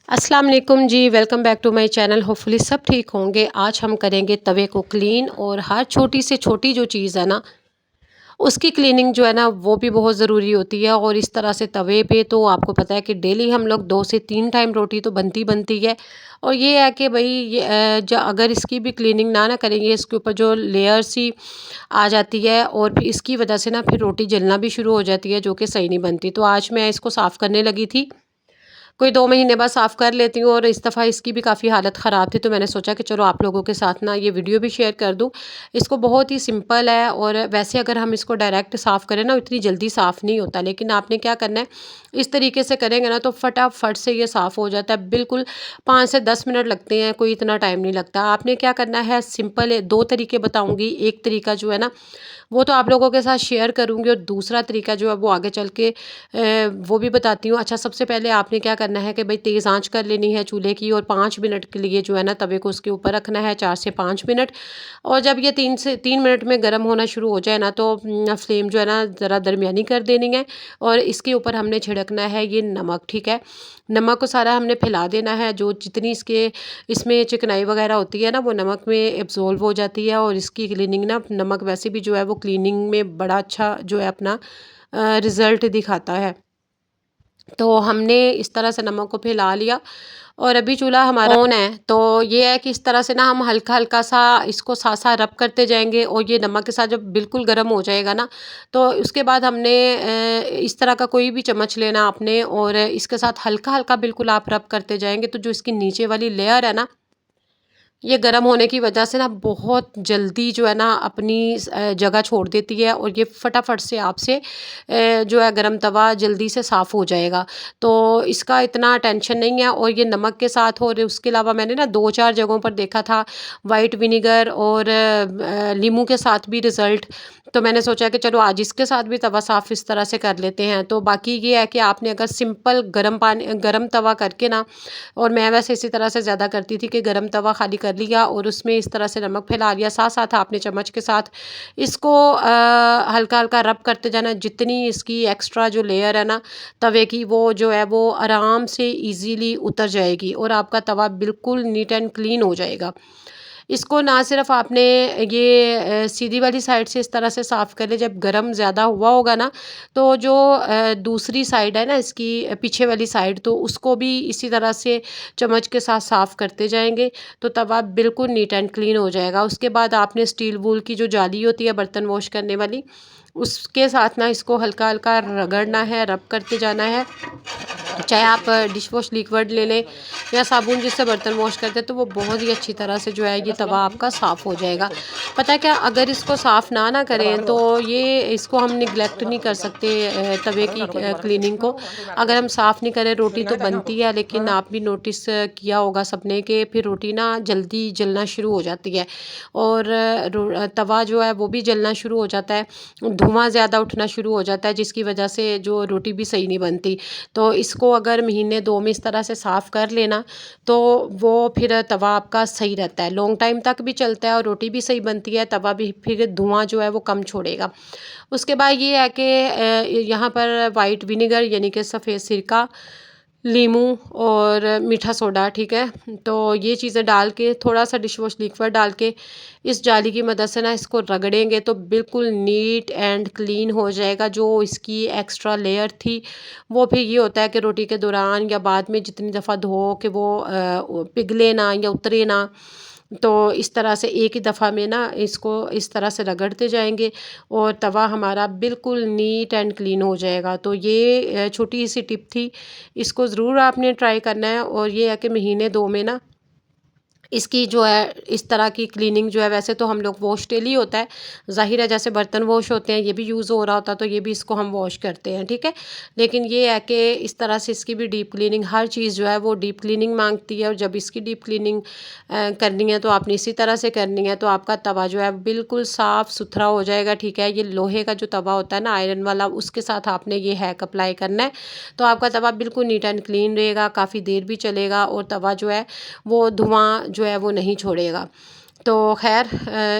अस्सलाम वालेकुम जी। Welcome back to my channel. Hopefully सब ठीक होंगे। आज हम करेंगे तवे को क्लीन, और हर छोटी से छोटी जो चीज़ है ना उसकी क्लीनिंग जो है ना वो भी बहुत ज़रूरी होती है। और इस तरह से तवे पे तो आपको पता है कि डेली हम लोग 2 से 3 टाइम रोटी तो बनती बनती है। और ये है कि भाई ये जो अगर इसकी भी क्लीनिंग ना करेंगे, इसके ऊपर जो लेयर सी आ जाती है और फिर इसकी वजह से ना फिर रोटी जलना भी शुरू हो जाती है, जो कि सही नहीं बनती। तो आज मैं इसको साफ़ करने लगी थी। कोई 2 महीने बाद साफ़ कर लेती हूँ, और इस दफ़ा इसकी भी काफ़ी हालत ख़राब थी, तो मैंने सोचा कि चलो आप लोगों के साथ ना ये वीडियो भी शेयर कर दूँ। इसको बहुत ही सिंपल है, और वैसे अगर हम इसको डायरेक्ट साफ़ करें ना इतनी जल्दी साफ़ नहीं होता, लेकिन आपने क्या करना है, इस तरीके से करेंगे ना तो फटाफट से ये साफ़ हो जाता है। बिल्कुल 5 से 10 मिनट लगते हैं, कोई इतना टाइम नहीं लगता। आपने क्या करना है, सिंपल है, 2 तरीके बताऊँगी। एक तरीका जो है ना वो तो आप लोगों के साथ शेयर करूँगी, और दूसरा तरीका जो है वो आगे चल के वो भी बताती हूँ। अच्छा, सबसे पहले आपने क्या करना है कि भाई तेज़ आंच कर लेनी है चूल्हे की, और 5 मिनट के लिए जो है ना तवे को उसके ऊपर रखना है, 4 से 5 मिनट। और जब ये 3 मिनट में गर्म होना शुरू हो जाए ना, तो फ्लेम जो है ना ज़रा दरमियानी कर देनी है। और इसके ऊपर हमने छिड़कना है ये नमक, ठीक है। नमक को सारा हमने फैला देना है, जो जितनी इसमें चिकनाई वगैरह होती है ना वो नमक में एब्जॉल्व हो जाती है। और इसकी क्लीनिंग ना, नमक वैसे भी जो है वो क्लीनिंग में बड़ा अच्छा जो है अपना रिज़ल्ट दिखाता है। तो हमने इस तरह से नमक को फैला लिया, और अभी चूल्हा हमारा ऑन है। तो ये है कि इस तरह से ना हम हल्का हल्का सा इसको साथ रब करते जाएंगे, और ये नमक के साथ जब बिल्कुल गर्म हो जाएगा ना, तो उसके बाद हमने इस तरह का कोई भी चम्मच लेना आपने, और इसके साथ हल्का हल्का बिल्कुल आप रब करते जाएंगे, तो जो इसकी नीचे वाली लेयर है ना, ये गर्म होने की वजह से ना बहुत जल्दी जो है ना अपनी जगह छोड़ देती है, और ये फटाफट से आपसे जो है गरम तवा जल्दी से साफ़ हो जाएगा। तो इसका इतना टेंशन नहीं है। और ये नमक के साथ, और उसके अलावा मैंने ना 2-4 जगहों पर देखा था वाइट विनेगर और नींबू के साथ भी रिज़ल्ट। तो मैंने सोचा कि चलो आज इसके साथ भी तवा साफ़ इस तरह से कर लेते हैं। तो बाकी ये है कि आपने अगर सिंपल गर्म तवा करके ना, और मैं वैसे इसी तरह से ज़्यादा करती थी कि गरम तवा खाली कर लिया और उसमें इस तरह से नमक फैला लिया, साथ साथ आपने चम्मच के साथ इसको हल्का हल्का रब करते जाना। जितनी इसकी एक्स्ट्रा जो लेयर है ना तवे की, वो जो है वो आराम से इजीली उतर जाएगी, और आपका तवा बिल्कुल नीट एंड क्लीन हो जाएगा। इसको ना सिर्फ आपने ये सीधी वाली साइड से इस तरह से साफ़ कर ले, जब गरम ज़्यादा हुआ होगा ना, तो जो दूसरी साइड है ना इसकी पीछे वाली साइड, तो उसको भी इसी तरह से चम्मच के साथ साफ़ करते जाएंगे, तो तवा बिल्कुल नीट एंड क्लीन हो जाएगा। उसके बाद आपने स्टील वूल की जो जाली होती है बर्तन वॉश करने वाली, उसके साथ ना इसको हल्का हल्का रगड़ना है, रब करते जाना है। चाहे आप डिश वॉश लिक्विड ले लें या साबुन जिससे बर्तन वॉश करते हैं, तो वो बहुत ही अच्छी तरह से जो है ये तवा आपका साफ़ हो जाएगा। पता है क्या, अगर इसको साफ़ ना करें तो ये इसको हम निगलेक्ट नहीं कर सकते तवे की क्लीनिंग को। अगर हम साफ़ नहीं करें, रोटी तो बनती है, लेकिन आप भी नोटिस किया होगा सबने कि फिर रोटी ना जल्दी जलना शुरू हो जाती है, और तवा जो है वो भी जलना शुरू हो जाता है, धुआं ज़्यादा उठना शुरू हो जाता है, जिसकी वजह से जो रोटी भी सही नहीं बनती। तो इसको अगर महीने 2 में इस तरह से साफ़ कर लेना, तो वो फिर तवा आपका सही रहता है, लॉन्ग टाइम तक भी चलता है, और रोटी भी सही बनती है, तवा भी फिर धुआं जो है वो कम छोड़ेगा। उसके बाद ये है कि यहाँ पर वाइट विनेगर यानी कि सफ़ेद सिरका, नींबू और मीठा सोडा, ठीक है। तो ये चीज़ें डाल के, थोड़ा सा डिश वॉश लिक्विड डाल के, इस जाली की मदद से ना इसको रगड़ेंगे तो बिल्कुल नीट एंड क्लीन हो जाएगा। जो इसकी एक्स्ट्रा लेयर थी, वो फिर ये होता है कि रोटी के दौरान या बाद में जितनी दफ़ा धो के वो पिघले ना या उतरे ना। तो इस तरह से एक ही दफ़ा में ना इसको इस तरह से रगड़ते जाएंगे, और तवा हमारा बिल्कुल नीट एंड क्लीन हो जाएगा। तो ये छोटी सी टिप थी, इसको ज़रूर आपने ट्राई करना है। और ये है कि महीने 2 में ना इसकी जो है इस तरह की क्लीनिंग जो है, वैसे तो हम लोग वॉश डेली होता है, ज़ाहिर है, जैसे बर्तन वॉश होते हैं ये भी यूज़ हो रहा होता है, तो ये भी इसको हम वॉश करते हैं, ठीक है। लेकिन ये है कि इस तरह से इसकी भी डीप क्लीनिंग, हर चीज़ जो है वो डीप क्लीनिंग मांगती है, और जब इसकी डीप क्लीनिंग करनी है तो आपने इसी तरह से करनी है, तो आपका तवा जो है बिल्कुल साफ़ सुथरा हो जाएगा, ठीक है। ये लोहे का जो तवा होता है ना आयरन वाला, उसके साथ आपने ये हैक अप्लाई करना है, तो आपका तवा बिल्कुल नीट एंड क्लीन रहेगा, काफ़ी देर भी चलेगा, और तवा जो है वो धुआं जो है वो नहीं छोड़ेगा। तो ख़ैर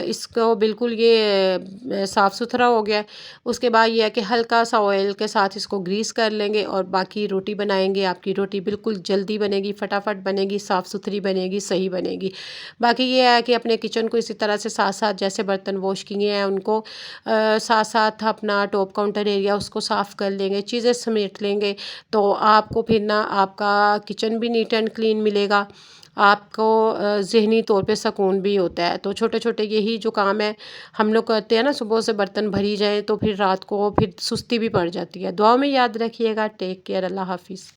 इसको बिल्कुल ये साफ़ सुथरा हो गया है। उसके बाद ये है कि हल्का सा ऑयल के साथ इसको ग्रीस कर लेंगे और बाकी रोटी बनाएंगे। आपकी रोटी बिल्कुल जल्दी बनेगी, फटाफट बनेगी, साफ़ सुथरी बनेगी, सही बनेगी। बाकी ये है कि अपने किचन को इसी तरह से साथ साथ जैसे बर्तन वॉश किए हैं उनको साथ साथ अपना टॉप काउंटर एरिया उसको साफ़ कर लेंगे, चीज़ें समेट लेंगे। तो आपको फिर ना आपका किचन भी नीट एंड क्लीन मिलेगा, आपको ज़हनी तौर पे सुकून भी होता है। तो छोटे-छोटे यही जो काम है हम लोग करते हैं ना, सुबह से बर्तन भरी जाएँ तो फिर रात को फिर सुस्ती भी पड़ जाती है। दुआ में याद रखिएगा। Take care. अल्लाह हाफ़िज़।